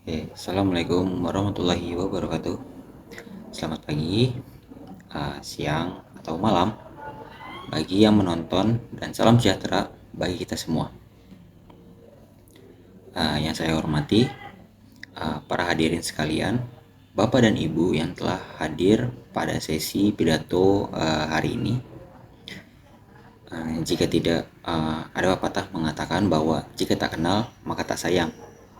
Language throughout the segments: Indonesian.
Assalamualaikum warahmatullahi wabarakatuh. Selamat pagi, siang, atau malam bagi yang menonton, dan salam sejahtera bagi kita semua. Yang saya hormati, para hadirin sekalian, Bapak dan Ibu yang telah hadir pada sesi pidato hari ini. Jika tidak, ada pepatah mengatakan bahwa jika tak kenal maka tak sayang.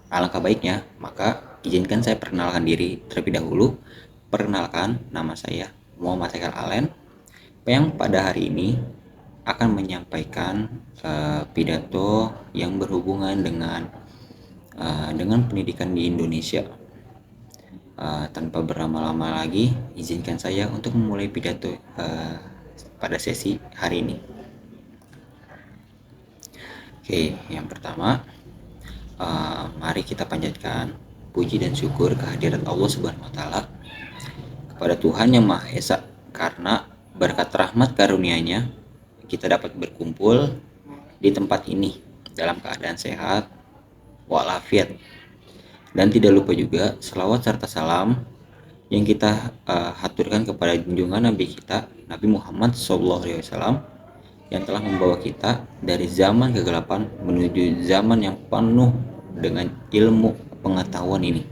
Alangkah baiknya, maka izinkan saya perkenalkan diri terlebih dahulu. Perkenalkan, nama saya Muhammad Haikal Alen, yang pada hari ini akan menyampaikan pidato yang berhubungan dengan pendidikan di Indonesia. Tanpa berlama-lama lagi, izinkan saya untuk memulai pidato pada sesi hari ini. Yang pertama, mari kita panjatkan puji dan syukur kehadirat Allah Subhanahu wa taala kepada Tuhan Yang Maha Esa, karena berkat rahmat karunia-Nya kita dapat berkumpul di tempat ini dalam keadaan sehat walafiat. Dan tidak lupa juga selawat serta salam yang kita haturkan kepada junjungan Nabi kita, Nabi Muhammad SAW, yang telah membawa kita dari zaman kegelapan menuju zaman yang penuh dengan ilmu pengetahuan ini.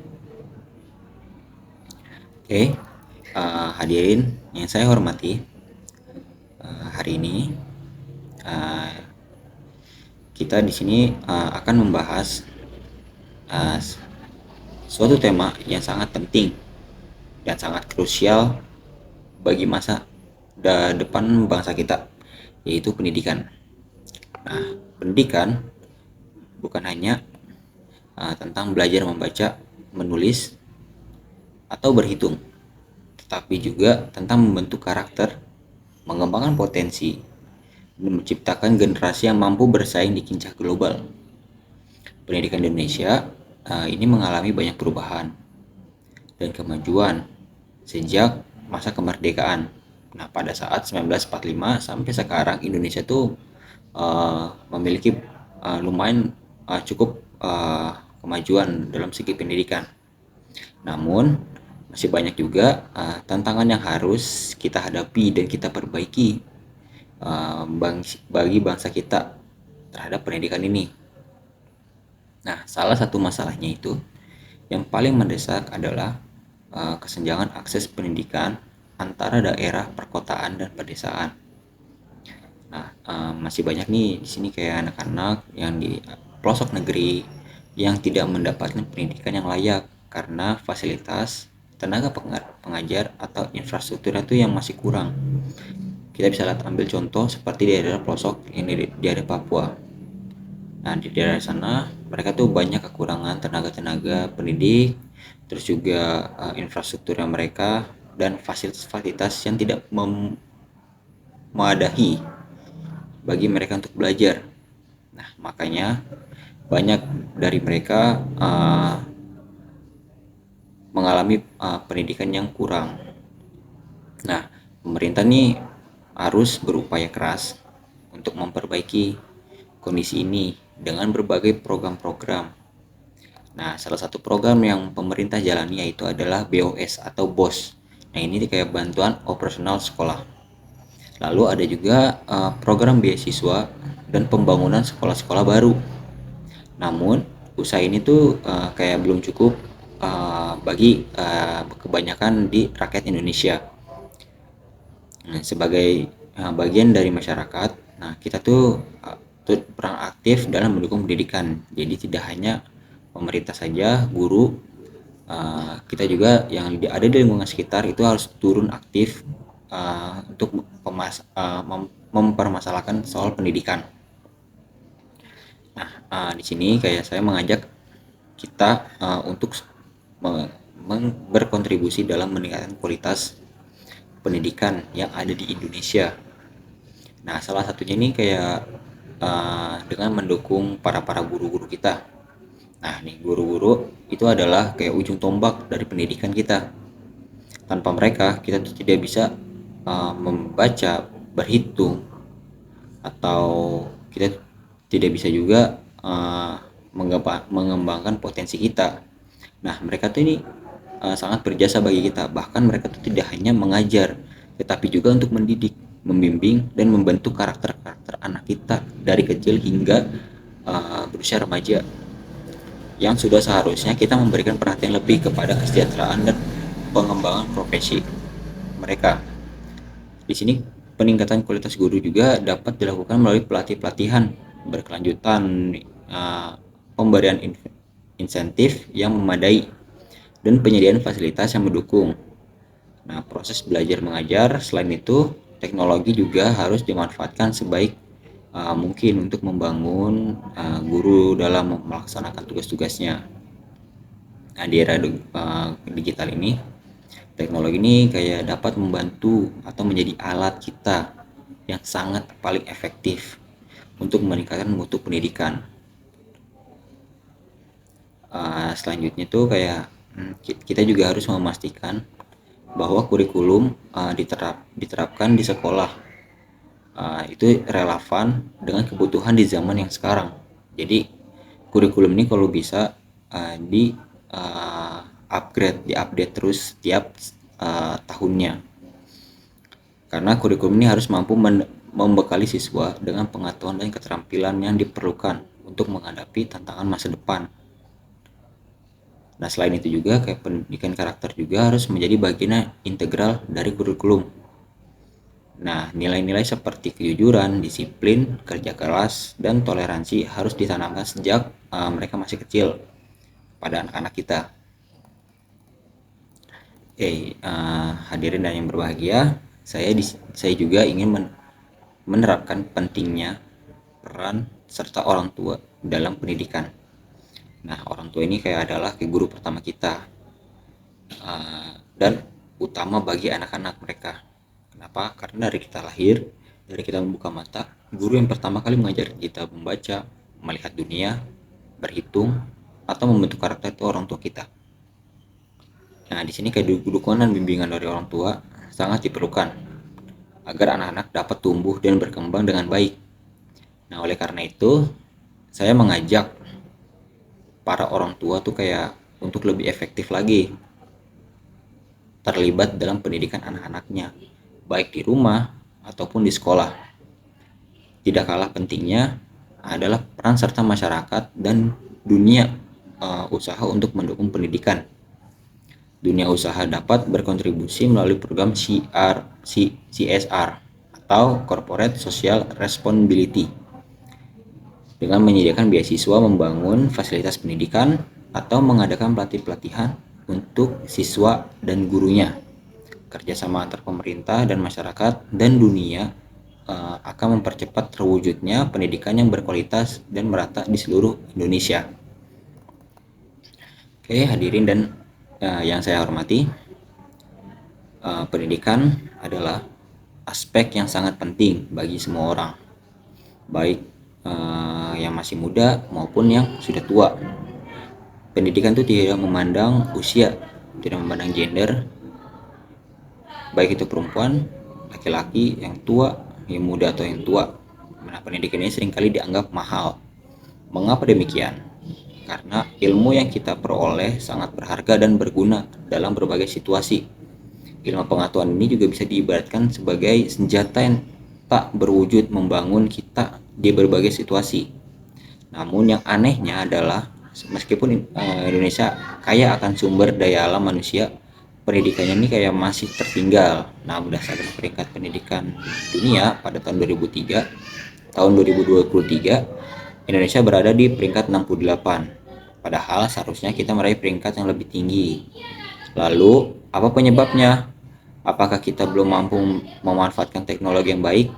Hadirin yang saya hormati, hari ini kita di sini akan membahas suatu tema yang sangat penting dan sangat krusial bagi masa depan bangsa kita, yaitu pendidikan. Nah, pendidikan bukan hanya tentang belajar membaca, menulis, atau berhitung, tetapi juga tentang membentuk karakter, mengembangkan potensi, dan menciptakan generasi yang mampu bersaing di kancah global. Pendidikan Indonesia ini mengalami banyak perubahan dan kemajuan sejak masa kemerdekaan. Nah, pada saat 1945 sampai sekarang, Indonesia tuh memiliki lumayan cukup kemajuan dalam segi pendidikan. Namun masih banyak juga tantangan yang harus kita hadapi dan kita perbaiki bagi bangsa kita terhadap pendidikan ini. Nah, salah satu masalahnya itu yang paling mendesak adalah kesenjangan akses pendidikan antara daerah perkotaan dan pedesaan. Nah, masih banyak nih di sini kayak anak-anak yang di pelosok negeri yang tidak mendapatkan pendidikan yang layak karena fasilitas, tenaga pengajar, atau infrastruktur itu yang masih kurang. Kita bisa lihat, ambil contoh seperti di daerah pelosok ini, di daerah Papua. Nah, di daerah sana mereka tuh banyak kekurangan tenaga pendidik, terus juga infrastruktur yang mereka dan fasilitas-fasilitas yang tidak memadai bagi mereka untuk belajar. Nah, makanya banyak dari mereka mengalami pendidikan yang kurang. Nah, pemerintah nih harus berupaya keras untuk memperbaiki kondisi ini dengan berbagai program-program. Nah, salah satu program yang pemerintah jalani yaitu adalah BOS atau BOS. Nah, ini kayak bantuan operasional sekolah. Lalu ada juga program beasiswa dan pembangunan sekolah-sekolah baru. Namun, usaha ini tuh kayak belum cukup bagi kebanyakan di rakyat Indonesia. Nah, sebagai bagian dari masyarakat, nah kita tuh berperan aktif dalam mendukung pendidikan. Jadi tidak hanya pemerintah saja, guru, kita juga yang ada di lingkungan sekitar itu harus turun aktif untuk mempermasalahkan soal pendidikan. Nah, di sini kayak saya mengajak kita untuk berkontribusi dalam meningkatkan kualitas pendidikan yang ada di Indonesia. Nah, salah satunya ini kayak dengan mendukung para guru-guru kita. Nah, nih guru-guru itu adalah kayak ujung tombak dari pendidikan kita. Tanpa mereka, kita tidak bisa membaca, berhitung, atau kita tidak bisa juga mengembangkan potensi kita. Nah, mereka tuh ini sangat berjasa bagi kita. Bahkan mereka tuh tidak hanya mengajar, tetapi juga untuk mendidik, membimbing, dan membentuk karakter-karakter anak kita dari kecil hingga berusia remaja, yang sudah seharusnya kita memberikan perhatian lebih kepada kesejahteraan dan pengembangan profesi mereka. Di sini peningkatan kualitas guru juga dapat dilakukan melalui pelatihan berkelanjutan, pemberian insentif yang memadai, dan penyediaan fasilitas yang mendukung. Nah, proses belajar mengajar selain itu, teknologi juga harus dimanfaatkan sebaik mungkin untuk membangun guru dalam melaksanakan tugas-tugasnya. Nah, di era digital ini, teknologi ini kayak dapat membantu atau menjadi alat kita yang sangat paling efektif untuk meningkatkan mutu pendidikan. Selanjutnya tuh kayak kita juga harus memastikan bahwa kurikulum diterapkan di sekolah itu relevan dengan kebutuhan di zaman yang sekarang. Jadi kurikulum ini kalau bisa di diupdate terus setiap tahunnya. Karena kurikulum ini harus mampu membekali siswa dengan pengetahuan dan keterampilan yang diperlukan untuk menghadapi tantangan masa depan. Nah, selain itu juga kayak pendidikan karakter juga harus menjadi bagian integral dari kurikulum. Nah, nilai-nilai seperti kejujuran, disiplin, kerja keras, dan toleransi harus ditanamkan sejak mereka masih kecil pada anak-anak kita. Oke, hadirin dan yang berbahagia, saya juga ingin menerapkan pentingnya peran serta orang tua dalam pendidikan. Nah, orang tua ini kayak adalah guru pertama kita dan utama bagi anak-anak mereka. Kenapa? Karena dari kita lahir, dari kita membuka mata, guru yang pertama kali mengajar kita membaca, melihat dunia, berhitung, atau membentuk karakter itu orang tua kita. Nah, di sini kayak dukungan dan bimbingan dari orang tua sangat diperlukan agar anak-anak dapat tumbuh dan berkembang dengan baik. Nah, oleh karena itu, saya mengajak para orang tua tuh kayak untuk lebih efektif lagi terlibat dalam pendidikan anak-anaknya, baik di rumah ataupun di sekolah. Tidak kalah pentingnya adalah peran serta masyarakat dan dunia usaha untuk mendukung pendidikan. Dunia usaha dapat berkontribusi melalui program CSR atau Corporate Social Responsibility dengan menyediakan beasiswa, membangun fasilitas pendidikan, atau mengadakan pelatihan untuk siswa dan gurunya. Kerjasama antar pemerintah dan masyarakat dan dunia akan mempercepat terwujudnya pendidikan yang berkualitas dan merata di seluruh Indonesia. Oke, hadirin dan yang saya hormati, pendidikan adalah aspek yang sangat penting bagi semua orang, baik yang masih muda maupun yang sudah tua. Pendidikan itu tidak memandang usia, tidak memandang gender, baik itu perempuan, laki-laki, yang tua, yang muda atau yang tua. Nah, pendidikan ini seringkali dianggap mahal. Mengapa demikian? Karena ilmu yang kita peroleh sangat berharga dan berguna dalam berbagai situasi. Ilmu pengetahuan ini juga bisa diibaratkan sebagai senjata yang tak berwujud membangun kita di berbagai situasi. Namun yang anehnya adalah meskipun Indonesia kaya akan sumber daya alam manusia, pendidikannya ini kayak masih tertinggal. Nah, berdasarkan peringkat pendidikan dunia pada tahun 2003, tahun 2023, Indonesia berada di peringkat 68. Padahal seharusnya kita meraih peringkat yang lebih tinggi. Lalu, apa penyebabnya? Apakah kita belum mampu memanfaatkan teknologi yang baik,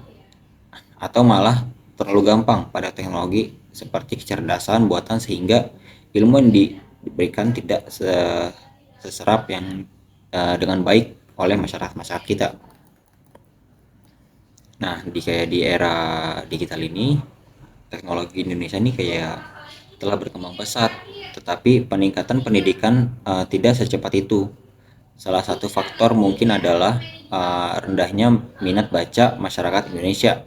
atau malah terlalu gampang pada teknologi seperti kecerdasan buatan sehingga ilmu yang diberikan tidak seserap yang dengan baik oleh masyarakat kita. Nah, di era digital ini, teknologi Indonesia ini kayak telah berkembang pesat, tetapi peningkatan pendidikan tidak secepat itu. Salah satu faktor mungkin adalah rendahnya minat baca masyarakat Indonesia.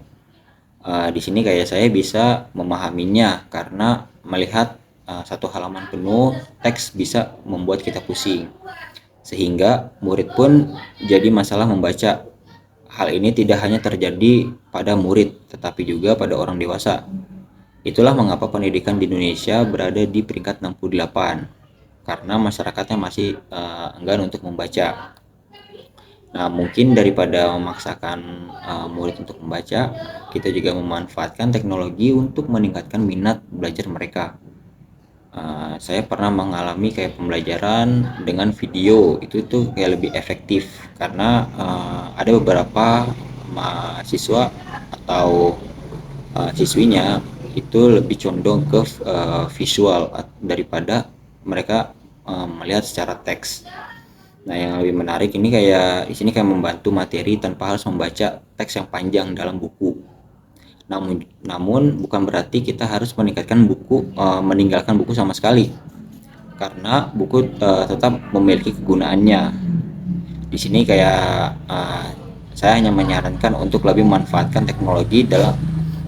Di sini kayak saya bisa memahaminya karena melihat satu halaman penuh teks bisa membuat kita pusing, sehingga murid pun jadi masalah membaca. Hal ini tidak hanya terjadi pada murid, tetapi juga pada orang dewasa. Itulah mengapa pendidikan di Indonesia berada di peringkat 68, karena masyarakatnya masih enggan untuk membaca. Nah, mungkin daripada memaksakan murid untuk membaca, kita juga memanfaatkan teknologi untuk meningkatkan minat belajar mereka. Saya pernah mengalami kayak pembelajaran dengan video, itu tuh kayak lebih efektif karena ada beberapa mahasiswa atau siswinya itu lebih condong ke visual daripada mereka melihat secara teks. Nah, yang lebih menarik ini kayak di sini kayak membantu materi tanpa harus membaca teks yang panjang dalam buku. Namun bukan berarti kita harus meninggalkan buku sama sekali, karena buku tetap memiliki kegunaannya. Di sini kayak saya hanya menyarankan untuk lebih memanfaatkan teknologi dalam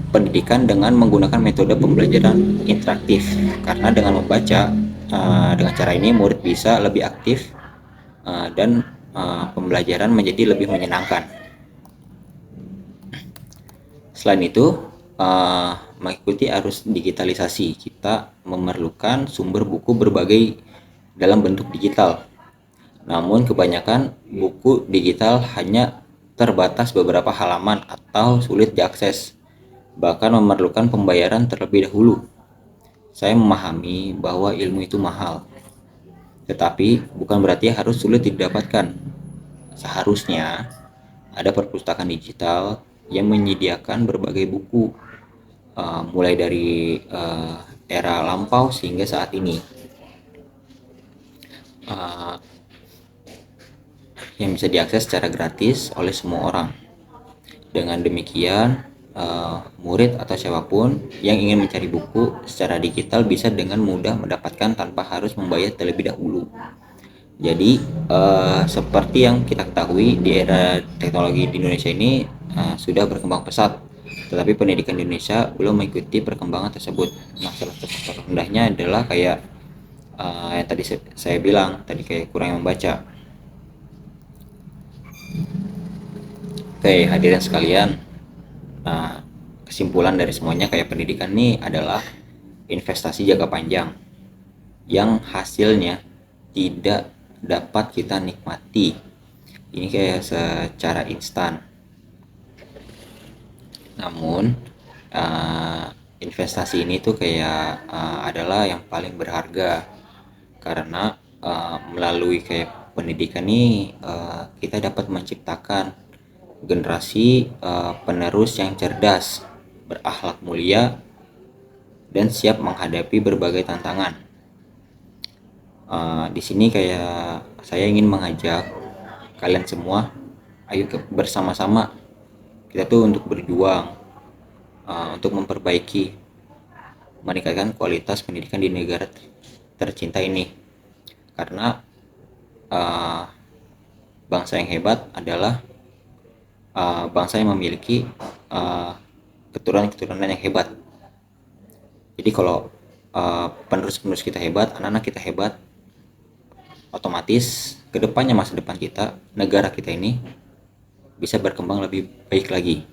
pendidikan dengan menggunakan metode pembelajaran interaktif, karena dengan membaca dengan cara ini murid bisa lebih aktif dan pembelajaran menjadi lebih menyenangkan. Selain itu, mengikuti arus digitalisasi, kita memerlukan sumber buku berbagai dalam bentuk digital. Namun kebanyakan buku digital hanya terbatas beberapa halaman atau sulit diakses, bahkan memerlukan pembayaran terlebih dahulu. Saya memahami bahwa ilmu itu mahal, tetapi bukan berarti harus sulit didapatkan. Seharusnya ada perpustakaan digital yang menyediakan berbagai buku, mulai dari era lampau hingga saat ini, yang bisa diakses secara gratis oleh semua orang. Dengan demikian, murid atau siapapun yang ingin mencari buku secara digital bisa dengan mudah mendapatkan tanpa harus membayar terlebih dahulu. Jadi seperti yang kita ketahui, di era teknologi di Indonesia ini sudah berkembang pesat, tetapi pendidikan di Indonesia belum mengikuti perkembangan tersebut. Nah, salah satu faktor rendahnya adalah kayak yang tadi saya bilang tadi, kayak kurang membaca. Oke, hadirin sekalian, kesimpulan dari semuanya kayak pendidikan ini adalah investasi jangka panjang yang hasilnya tidak dapat kita nikmati ini kayak secara instan. Namun investasi ini tuh kayak adalah yang paling berharga, karena melalui kayak pendidikan ini kita dapat menciptakan generasi penerus yang cerdas, berakhlak mulia, dan siap menghadapi berbagai tantangan. Di sini kayak saya ingin mengajak kalian semua, ayo bersama-sama kita tuh untuk berjuang untuk memperbaiki, meningkatkan kualitas pendidikan di negara tercinta ini, karena bangsa yang hebat adalah bangsa yang memiliki keturunan-keturunan yang hebat. Jadi kalau penerus-penerus kita hebat, anak-anak kita hebat, otomatis kedepannya masa depan kita, negara kita ini bisa berkembang lebih baik lagi.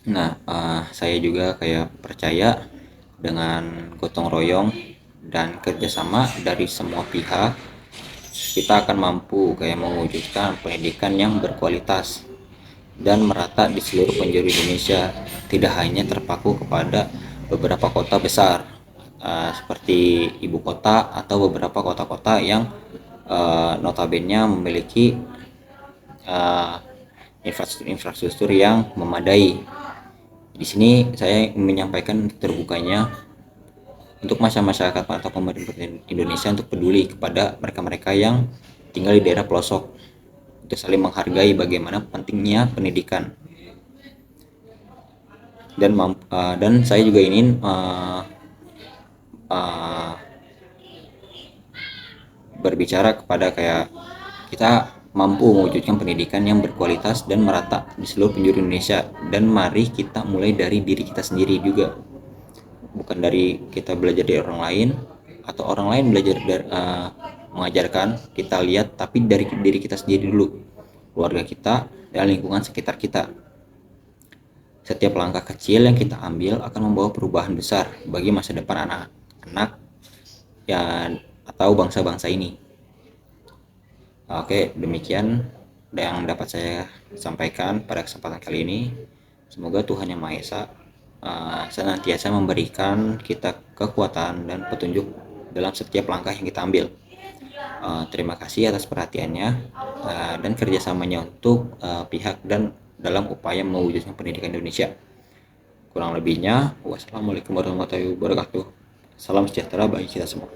Nah, saya juga kayak percaya dengan gotong royong dan kerjasama dari semua pihak, kita akan mampu kayak mewujudkan pendidikan yang berkualitas dan merata di seluruh penjuru Indonesia, tidak hanya terpaku kepada beberapa kota besar seperti ibu kota atau beberapa kota-kota yang notabene memiliki infrastruktur yang memadai. Di sini saya menyampaikan terbukanya untuk masyarakat atau pemerintah Indonesia untuk peduli kepada mereka-mereka yang tinggal di daerah pelosok, untuk saling menghargai bagaimana pentingnya pendidikan. Dan saya juga ingin berbicara kepada kayak kita mampu mewujudkan pendidikan yang berkualitas dan merata di seluruh penjuru Indonesia, dan mari kita mulai dari diri kita sendiri juga, bukan dari kita belajar dari orang lain atau orang lain belajar dari mengajarkan kita lihat, tapi dari diri kita sendiri dulu, keluarga kita dan lingkungan sekitar kita. Setiap langkah kecil yang kita ambil akan membawa perubahan besar bagi masa depan anak-anak ya, atau bangsa-bangsa ini. Oke, demikian yang dapat saya sampaikan pada kesempatan kali ini. Semoga Tuhan Yang Maha Esa senantiasa memberikan kita kekuatan dan petunjuk dalam setiap langkah yang kita ambil. Terima kasih atas perhatiannya dan kerjasamanya untuk pihak dan dalam upaya mewujudkan pendidikan Indonesia. Kurang lebihnya, wassalamualaikum warahmatullahi wabarakatuh. Salam sejahtera bagi kita semua.